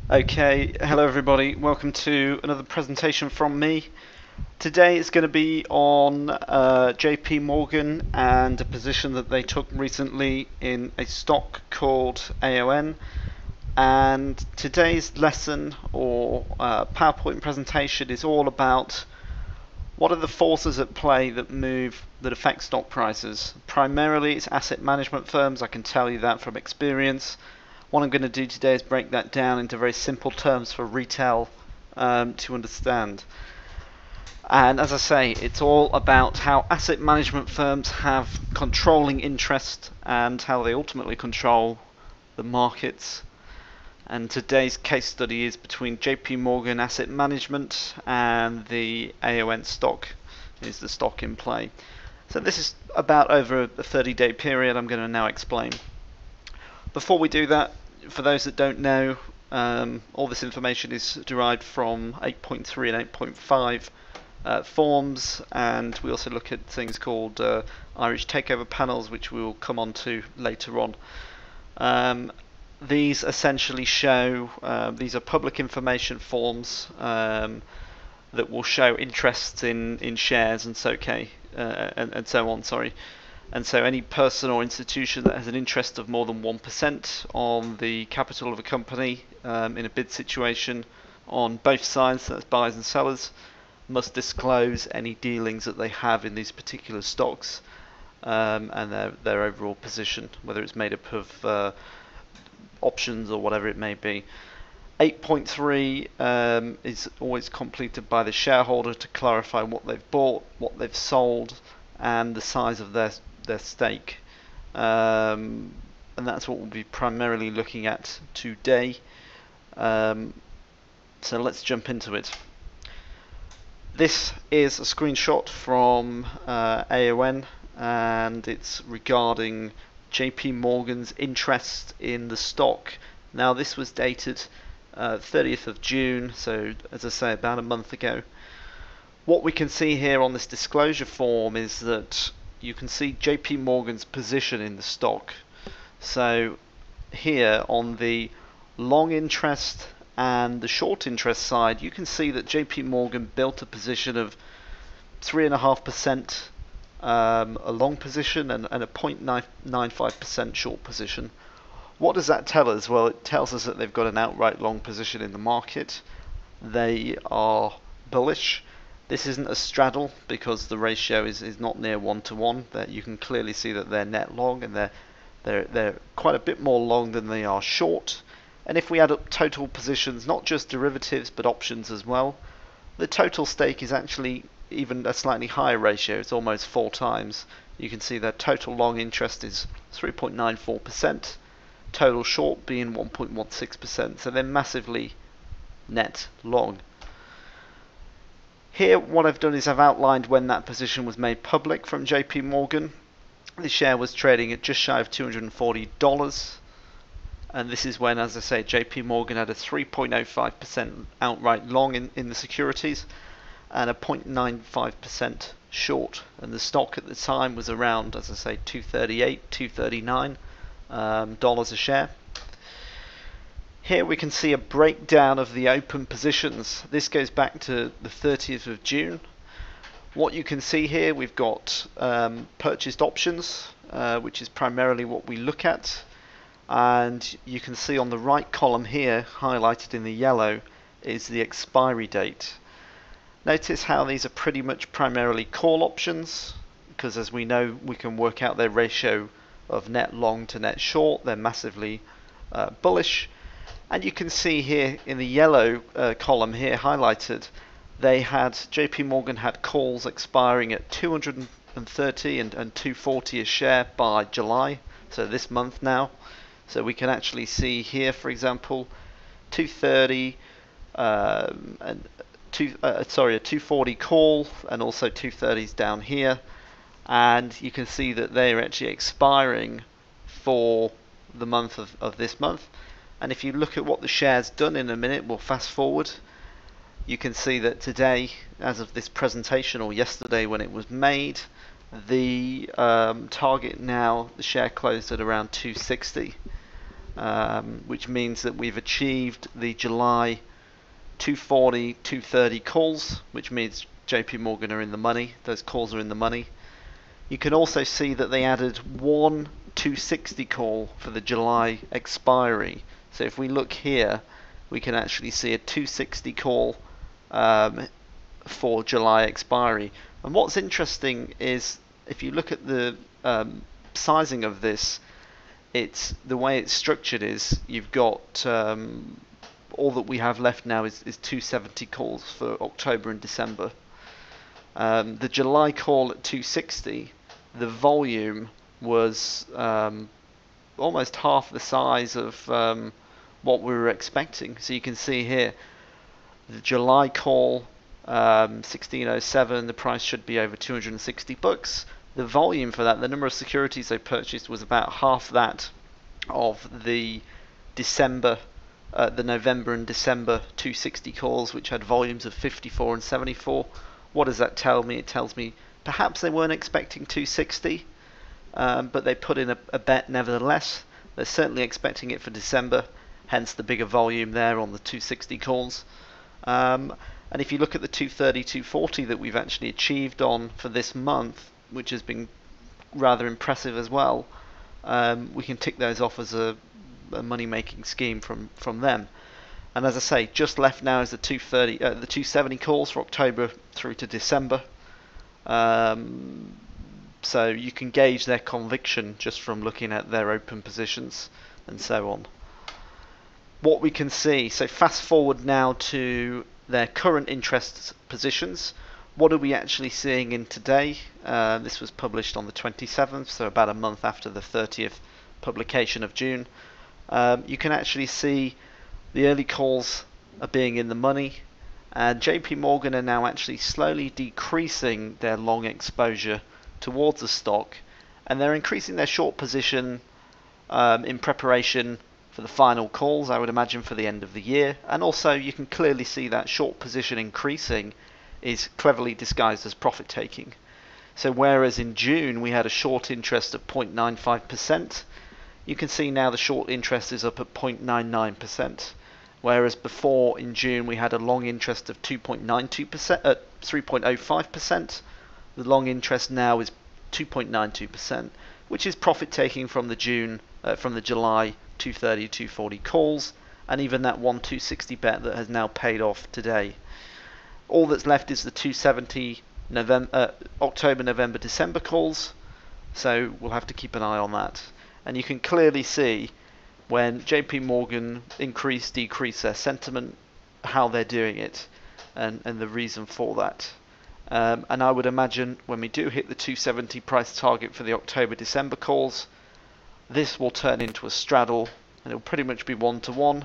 Okay, hello everybody. Welcome to another presentation from me. Today it's going to be on JP Morgan and a position that they took recently in a stock called AON. And today's lesson or PowerPoint presentation is all about what are the forces at play that affect stock prices. Primarily it's asset management firms, I can tell you that from experience. What I'm going to do today is break that down into very simple terms for retail to understand. And as I say, it's all about how asset management firms have controlling interest and how they ultimately control the markets. And today's case study is between JP Morgan Asset Management and the AON stock, is the stock in play. So this is about over a 30-day period. I'm going to now explain. Before we do that, for those that don't know, all this information is derived from 8.3 and 8.5 forms, and we also look at things called Irish Takeover panels, which we will come on to later on. These essentially show, these are public information forms that will show interests in shares and so on. Sorry. And so any person or institution that has an interest of more than 1% on the capital of a company in a bid situation on both sides, that's buyers and sellers, must disclose any dealings that they have in these particular stocks and their overall position, whether it's made up of options or whatever it may be. 8.3 is always completed by the shareholder to clarify what they've bought, what they've sold, and the size of their stake, and that's what we'll be primarily looking at today. So let's jump into it. This is a screenshot from AON, and it's regarding JP Morgan's interest in the stock. Now this was dated 30th of June, so as I say, about a month ago. What we can see here on this disclosure form is that you can see JP Morgan's position in the stock. So here on the long interest and the short interest side, you can see that JP Morgan built a position of 3.5% a long position and a 0.95% short position. What does that tell us? Well, it tells us that they've got an outright long position in the market. They are bullish. This isn't a straddle because the ratio is not near 1-to-1. That you can clearly see that they're net long and they're quite a bit more long than they are short. And if we add up total positions, not just derivatives but options as well, the total stake is actually even a slightly higher ratio. It's almost 4 times. You can see their total long interest is 3.94%, total short being 1.16%. So they're massively net long. Here what I've done is I've outlined when that position was made public from JP Morgan. The share was trading at just shy of $240, and this is when, as I say, JP Morgan had a 3.05% outright long in the securities and a 0.95% short, and the stock at the time was around, as I say, $238, $239 dollars a share. Here we can see a breakdown of the open positions. This goes back to the 30th of June. What you can see here, we've got purchased options, which is primarily what we look at. And you can see on the right column here, highlighted in the yellow, is the expiry date. Notice how these are pretty much primarily call options, because as we know, we can work out their ratio of net long to net short. They're massively bullish. And you can see here in the yellow column here highlighted, JP Morgan had calls expiring at 230 and 240 a share by July, so this month now. So we can actually see here, for example, 230 and a 240 call, and also 230s down here, and you can see that they're actually expiring for the month of this month. And if you look at what the share's done in a minute, we'll fast forward. You can see that today, as of this presentation, or yesterday when it was made, the target now, the share closed at around 260. which means that we've achieved the July 240, 230 calls, which means JP Morgan are in the money. Those calls are in the money. You can also see that they added one 260 call for the July expiry. So if we look here, we can actually see a 260 call for July expiry. And what's interesting is if you look at the sizing of this, it's the way it's structured is you've got all that we have left now is 270 calls for October and December. The July call at 260, the volume was almost half the size of what we were expecting. So you can see here, the July call 1607, the price should be over 260 bucks. The volume for that, the number of securities they purchased was about half that of the December, the November and December 260 calls, which had volumes of 54 and 74. What does that tell me? It tells me perhaps they weren't expecting 260, but they put in a bet nevertheless. They're certainly expecting it for December, hence the bigger volume there on the 260 calls. And if you look at the 230, 240 that we've actually achieved on for this month, which has been rather impressive as well, we can tick those off as a money-making scheme from them. And as I say, just left now is the 230, the 270 calls for October through to December. So you can gauge their conviction just from looking at their open positions and so on. What we can see, so fast forward now to their current interest positions. What are we actually seeing in today? This was published on the 27th, so about a month after the 30th publication of June. You can actually see the early calls are being in the money, and JP Morgan are now actually slowly decreasing their long exposure towards the stock, and they're increasing their short position in preparation for the final calls, I would imagine, for the end of the year. And also you can clearly see that short position increasing is cleverly disguised as profit taking. So whereas in June we had a short interest of 0.95%, you can see now the short interest is up at 0.99%. Whereas before in June we had a long interest of 2.92% at 3.05%, the long interest now is 2.92%, which is profit taking from the July 230, 240 calls, and even that 260 bet that has now paid off today. All that's left is the 270 October, November, December calls, so we'll have to keep an eye on that. And you can clearly see when JP Morgan decrease their sentiment, how they're doing it, and the reason for that. And I would imagine when we do hit the 270 price target for the October-December calls, this will turn into a straddle, and it'll pretty much be one-to-one,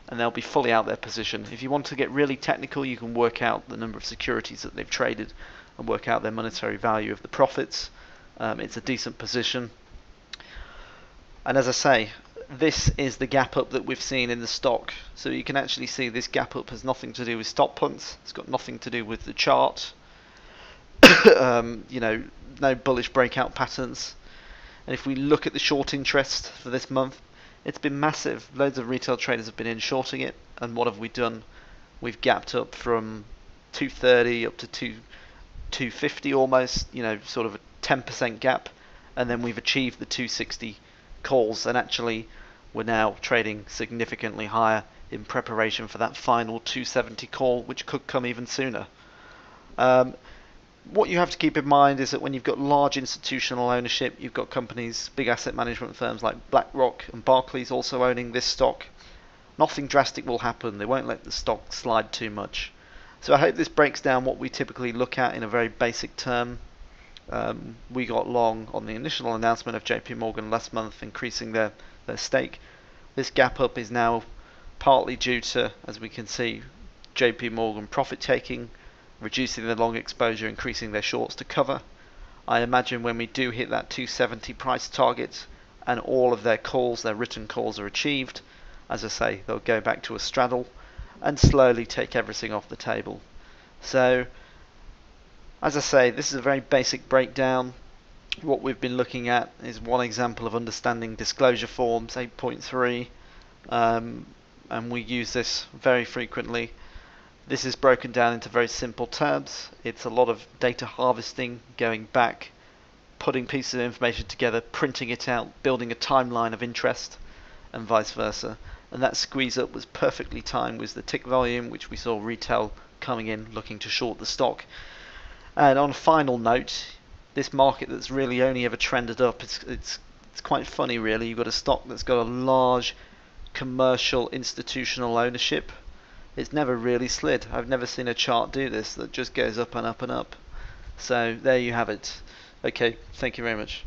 and they'll be fully out their position. If you want to get really technical, you can work out the number of securities that they've traded and work out their monetary value of the profits. It's a decent position. And as I say, this is the gap up that we've seen in the stock. So you can actually see this gap up has nothing to do with stop punts. It's got nothing to do with the chart. No bullish breakout patterns. And if we look at the short interest for this month, it's been massive. Loads of retail traders have been in shorting it. And what have we done? We've gapped up from 230 up to 250 almost, sort of a 10% gap. And then we've achieved the 260 calls, and actually we're now trading significantly higher in preparation for that final 270 call, which could come even sooner. What you have to keep in mind is that when you've got large institutional ownership, you've got companies, big asset management firms like BlackRock and Barclays also owning this stock, nothing drastic will happen. They won't let the stock slide too much. So I hope this breaks down what we typically look at in a very basic term. We got long on the initial announcement of JP Morgan last month increasing their stake. This gap up is now partly due to, as we can see, JP Morgan profit taking, reducing their long exposure, increasing their shorts to cover. I imagine when we do hit that 270 price target and all of their calls, their written calls, are achieved, as I say, they'll go back to a straddle and slowly take everything off the table. So as I say, this is a very basic breakdown. What we've been looking at is one example of understanding disclosure forms 8.3, and we use this very frequently. This is broken down into very simple terms. It's a lot of data harvesting, going back, putting pieces of information together, printing it out, building a timeline of interest, and vice versa. And that squeeze up was perfectly timed with the tick volume, which we saw retail coming in looking to short the stock. And on a final note, this market that's really only ever trended up, it's quite funny really. You've got a stock that's got a large commercial institutional ownership. It's never really slid. I've never seen a chart do this that just goes up and up and up. So there you have it. Okay, thank you very much.